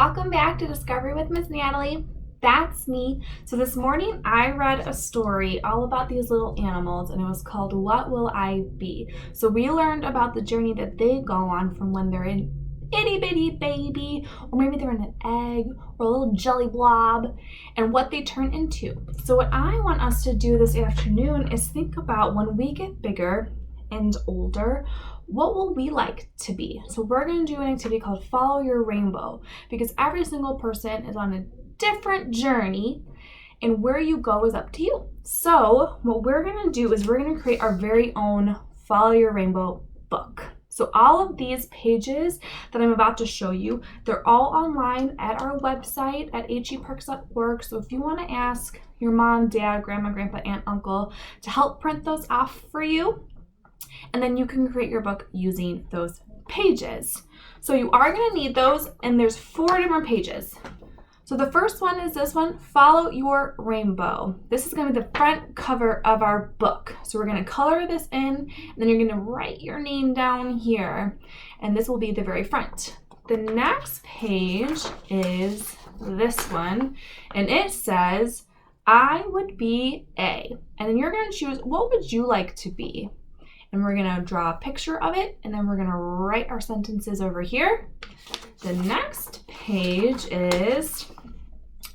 Welcome back to Discovery with Miss Natalie. That's me. So this morning I read a story all about these little animals, and it was called What Will I Be? So we learned about the journey that they go on from when they're an itty bitty baby, or maybe they're in an egg or a little jelly blob, and what they turn into. So what I want us to do this afternoon is think about when we get bigger and older, what will we like to be? So we're going to do an activity called Follow Your Rainbow, because every single person is on a different journey, and where you go is up to you. So what we're going to do is we're going to create our very own Follow Your Rainbow book. So all of these pages that I'm about to show you, they're all online at our website at heparks.org. So if you want to ask your mom, dad, grandma, grandpa, aunt, uncle to help print those off for you, and then you can create your book using those pages. So you are going to need those, and there's 4 different pages. So the first one is this one, Follow Your Rainbow. This is going to be the front cover of our book. So we're going to color this in, and then you're going to write your name down here, and this will be the very front. The next page is this one, and it says, I would be A. And then you're going to choose, what would you like to be? And we're going to draw a picture of it, and then we're going to write our sentences over here. The next page is,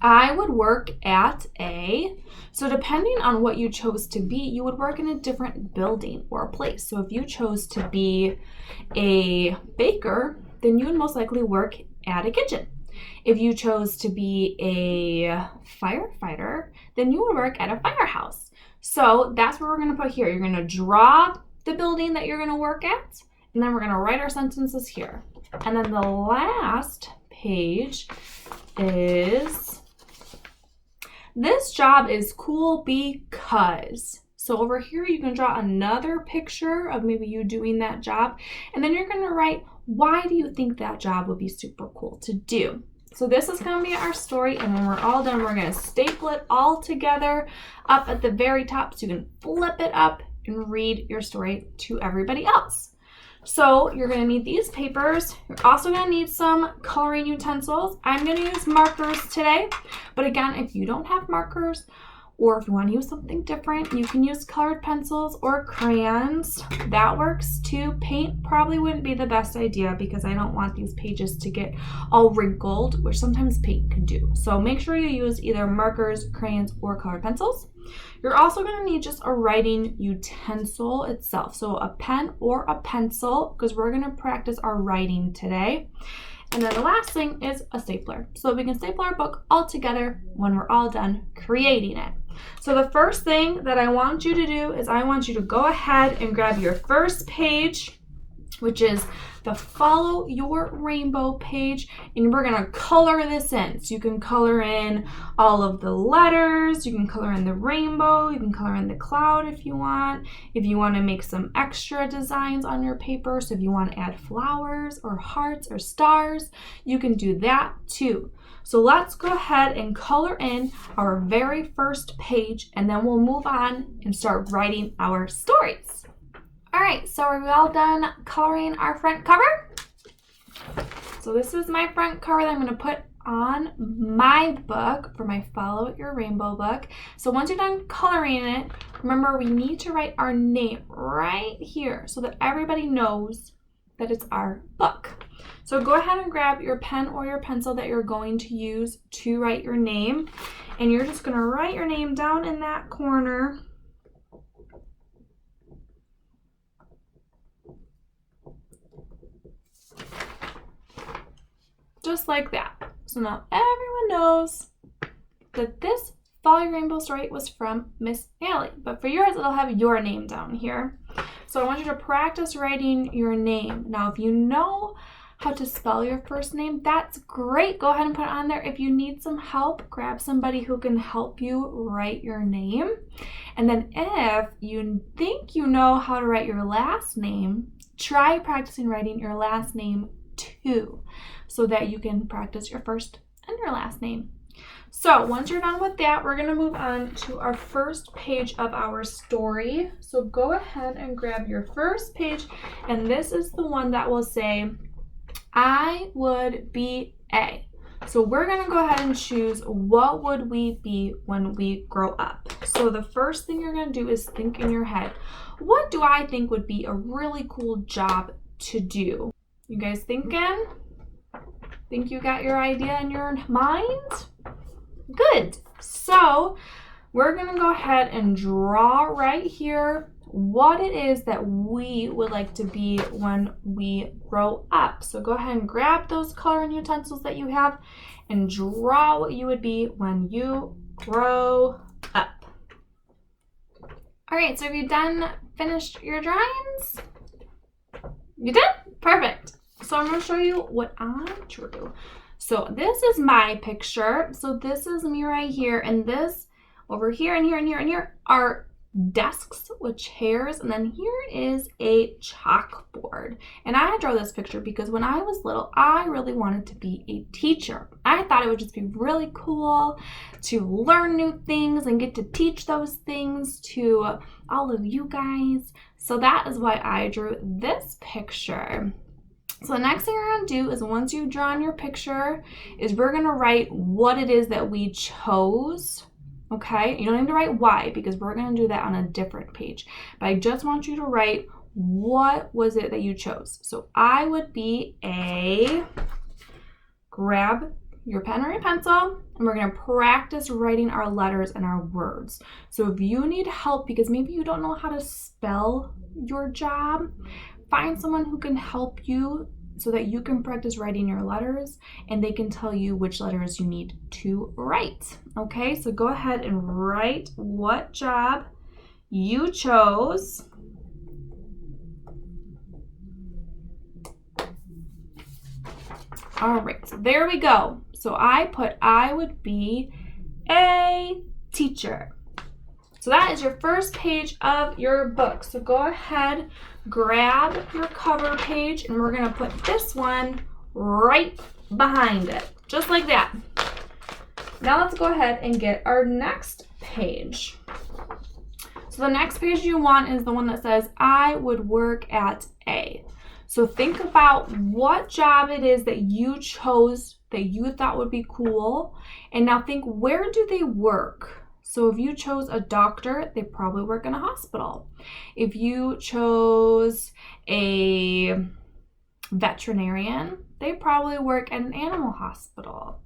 I would work at A. So depending on what you chose to be, you would work in a different building or a place. So if you chose to be a baker, then you would most likely work at a kitchen. If you chose to be a firefighter, then you would work at a firehouse. So that's what we're going to put here. You're going to draw the building that you're going to work at, and then we're going to write our sentences here. And then the last page is, this job is cool because. So over here you can draw another picture of maybe you doing that job, and then you're going to write, why do you think that job would be super cool to do? So this is going to be our story, and when we're all done, we're going to staple it all together up at the very top so you can flip it up and read your story to everybody else. So you're going to need these papers. You're also going to need some coloring utensils. I'm going to use markers today, but again, if you don't have markers, or if you want to use something different, you can use colored pencils or crayons. That works too. Paint probably wouldn't be the best idea because I don't want these pages to get all wrinkled, which sometimes paint can do. So make sure you use either markers, crayons, or colored pencils. You're also going to need just a writing utensil itself. So a pen or a pencil, because we're going to practice our writing today. And then the last thing is a stapler. So we can staple our book all together when we're all done creating it. So the first thing that I want you to do is I want you to go ahead and grab your first page, which is the Follow Your Rainbow page, and we're going to color this in. So you can color in all of the letters, you can color in the rainbow, you can color in the cloud if you want. If you want to make some extra designs on your paper, so if you want to add flowers or hearts or stars, you can do that too. So let's go ahead and color in our very first page, and then we'll move on and start writing our stories. All right, so are we all done coloring our front cover? So this is my front cover that I'm going to put on my book for my Follow Your Rainbow book. So once you're done coloring it, remember we need to write our name right here so that everybody knows that it's our book. So go ahead and grab your pen or your pencil that you're going to use to write your name, and you're just going to write your name down in that corner. Just like that. So now everyone knows that this Follow Your Rainbow story was from Miss Natalie, but for yours it'll have your name down here. So I want you to practice writing your name. Now if you know how to spell your first name, that's great. Go ahead and put it on there. If you need some help, grab somebody who can help you write your name. And then if you think you know how to write your last name, try practicing writing your last name too, so that you can practice your first and your last name. So once you're done with that, we're going to move on to our first page of our story. So go ahead and grab your first page, and this is the one that will say, I would be A. So we're going to go ahead and choose what would we be when we grow up. So the first thing you're going to do is think in your head, what do I think would be a really cool job to do? You guys thinking? Think you got your idea in your mind? Good. So we're going to go ahead and draw right here what it is that we would like to be when we grow up. So go ahead and grab those coloring utensils that you have and draw what you would be when you grow up. All right, so have you finished your drawings? You did? Perfect. So I'm going to show you what I drew. So this is my picture. So this is me right here, and this over here and here and here and here are desks with chairs, and then here is a chalkboard. And I drew this picture because when I was little, I really wanted to be a teacher. I thought it would just be really cool to learn new things and get to teach those things to all of you guys. So that is why I drew this picture. So the next thing we're going to do is, once you've drawn your picture, is we're going to write what it is that we chose. Okay, you don't need to write why, because we're going to do that on a different page. But I just want you to write what was it that you chose. So I would be grab your pen or your pencil, and we're going to practice writing our letters and our words. So if you need help because maybe you don't know how to spell your job, find someone who can help you so that you can practice writing your letters, and they can tell you which letters you need to write. Okay, so go ahead and write what job you chose. All right, so there we go. So I would be a teacher. So that is your first page of your book. So go ahead, grab your cover page, and we're going to put this one right behind it, just like that. Now let's go ahead and get our next page. So the next page you want is the one that says, I would work at A. So think about what job it is that you chose that you thought would be cool. And now think, where do they work? So if you chose a doctor, they probably work in a hospital. If you chose a veterinarian, they probably work at an animal hospital.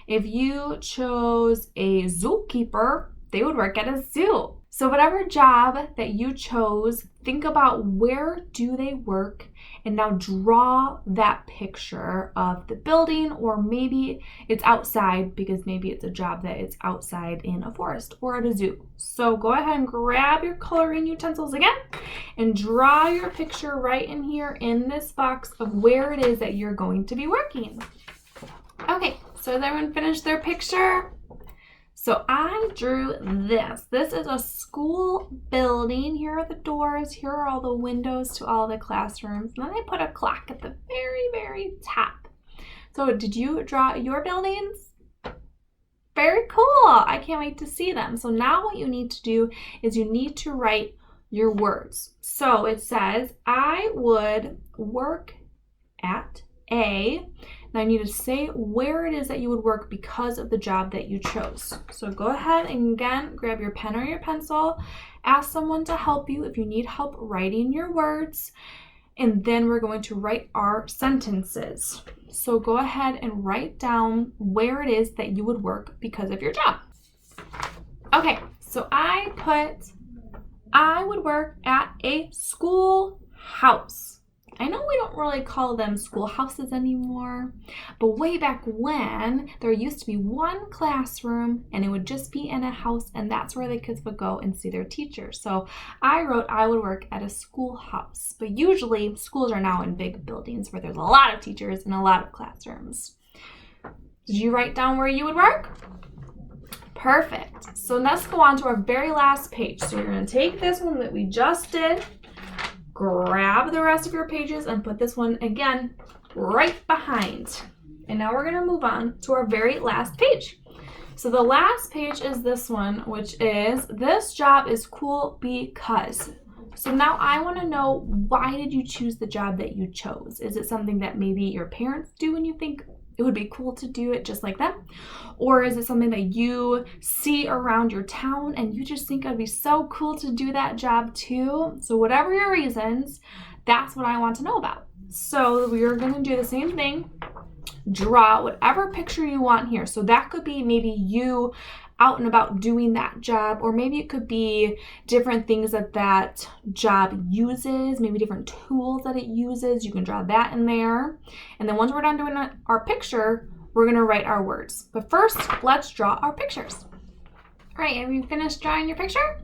If you chose a zookeeper, they would work at a zoo. So whatever job that you chose, think about where do they work, and now draw that picture of the building, or maybe it's outside because maybe it's a job that it's outside in a forest or at a zoo. So go ahead and grab your coloring utensils again and draw your picture right in here in this box of where it is that you're going to be working. Okay, so has everyone finished their picture? So I drew this. This is a school building. Here are the doors. Here are all the windows to all the classrooms. And then I put a clock at the very, very top. So did you draw your buildings? Very cool. I can't wait to see them. So now what you need to do is you need to write your words. So it says, I would work at A. Now you need to say where it is that you would work because of the job that you chose. So go ahead and again, grab your pen or your pencil, ask someone to help you if you need help writing your words, and then we're going to write our sentences. So go ahead and write down where it is that you would work because of your job. Okay, so I would work at a schoolhouse. I know we don't really call them schoolhouses anymore, but way back when, there used to be one classroom and it would just be in a house, and that's where the kids would go and see their teacher. So I wrote I would work at a schoolhouse, but usually schools are now in big buildings where there's a lot of teachers and a lot of classrooms. Did you write down where you would work? Perfect. So let's go on to our very last page. So you're going to take this one that we just did, grab the rest of your pages, and put this one again right behind. And now we're going to move on to our very last page. So the last page is this one, which is, this job is cool because. So now I want to know, why did you choose the job that you chose? Is it something that maybe your parents do and you think it would be cool to do it just like them? Or is it something that you see around your town and you just think it'd be so cool to do that job too? So whatever your reasons, that's what I want to know about. So we're going to do the same thing. Draw whatever picture you want here. So that could be maybe you out and about doing that job, or maybe it could be different things that job uses, maybe different tools that it uses. You can draw that in there. And then once we're done doing our picture, we're going to write our words. But first, let's draw our pictures. All right, have you finished drawing your picture?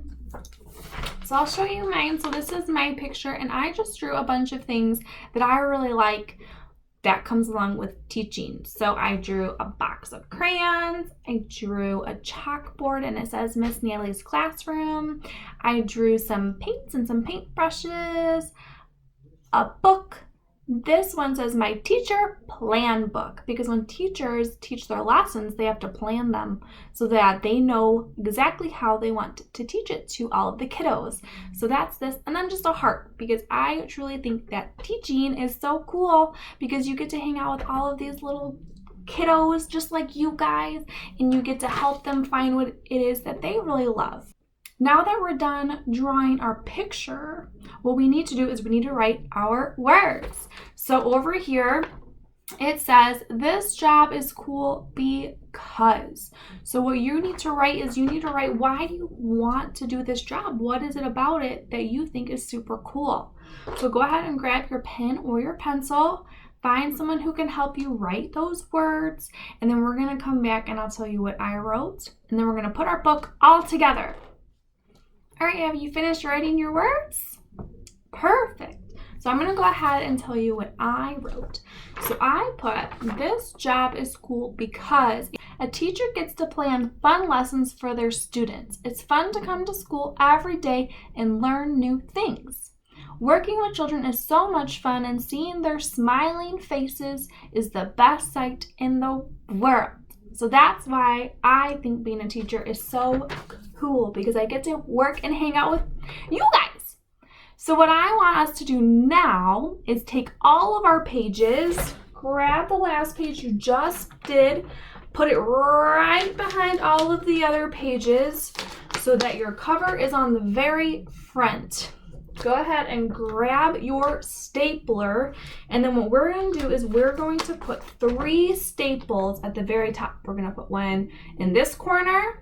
So I'll show you mine. So this is my picture, and I just drew a bunch of things that I really like that comes along with teaching. So I drew a box of crayons, I drew a chalkboard and it says Miss Natalie's classroom, I drew some paints and some paintbrushes, a book. This one says my teacher plan book, because when teachers teach their lessons, they have to plan them so that they know exactly how they want to teach it to all of the kiddos. So that's this, and then just a heart, because I truly think that teaching is so cool because you get to hang out with all of these little kiddos just like you guys, and you get to help them find what it is that they really love. Now that we're done drawing our picture, what we need to do is we need to write our words. So over here, it says, this job is cool because. So what you need to write is why do you want to do this job? What is it about it that you think is super cool? So go ahead and grab your pen or your pencil, find someone who can help you write those words, and then we're going to come back and I'll tell you what I wrote, and then we're going to put our book all together. All right, have you finished writing your words? Perfect. So I'm going to go ahead and tell you what I wrote. So I put, this job is cool because a teacher gets to plan fun lessons for their students. It's fun to come to school every day and learn new things. Working with children is so much fun, and seeing their smiling faces is the best sight in the world. So that's why I think being a teacher is so cool, because I get to work and hang out with you guys. So what I want us to do now is take all of our pages, grab the last page you just did, put it right behind all of the other pages so that your cover is on the very front. Go ahead and grab your stapler, and then what we're going to do is we're going to put 3 staples at the very top. We're going to put one in this corner,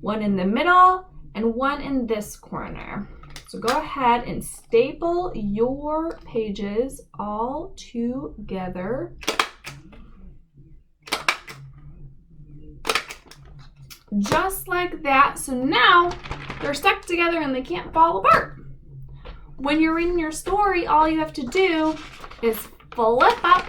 one in the middle, and one in this corner. So go ahead and staple your pages all together. Just like that. So now they're stuck together and they can't fall apart. When you're reading your story, all you have to do is flip up,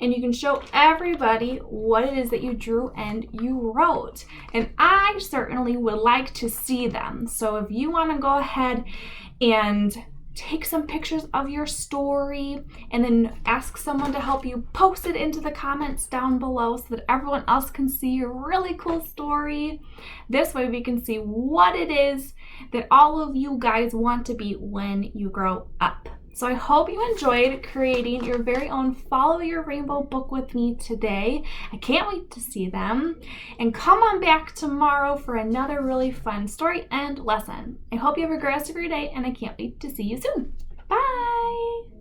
and you can show everybody what it is that you drew and you wrote. And I certainly would like to see them. So if you want to go ahead and take some pictures of your story and then ask someone to help you, post it into the comments down below so that everyone else can see your really cool story. This way we can see what it is that all of you guys want to be when you grow up. So I hope you enjoyed creating your very own Follow Your Rainbow book with me today. I can't wait to see them. And come on back tomorrow for another really fun story and lesson. I hope you have a great rest of your day, and I can't wait to see you soon.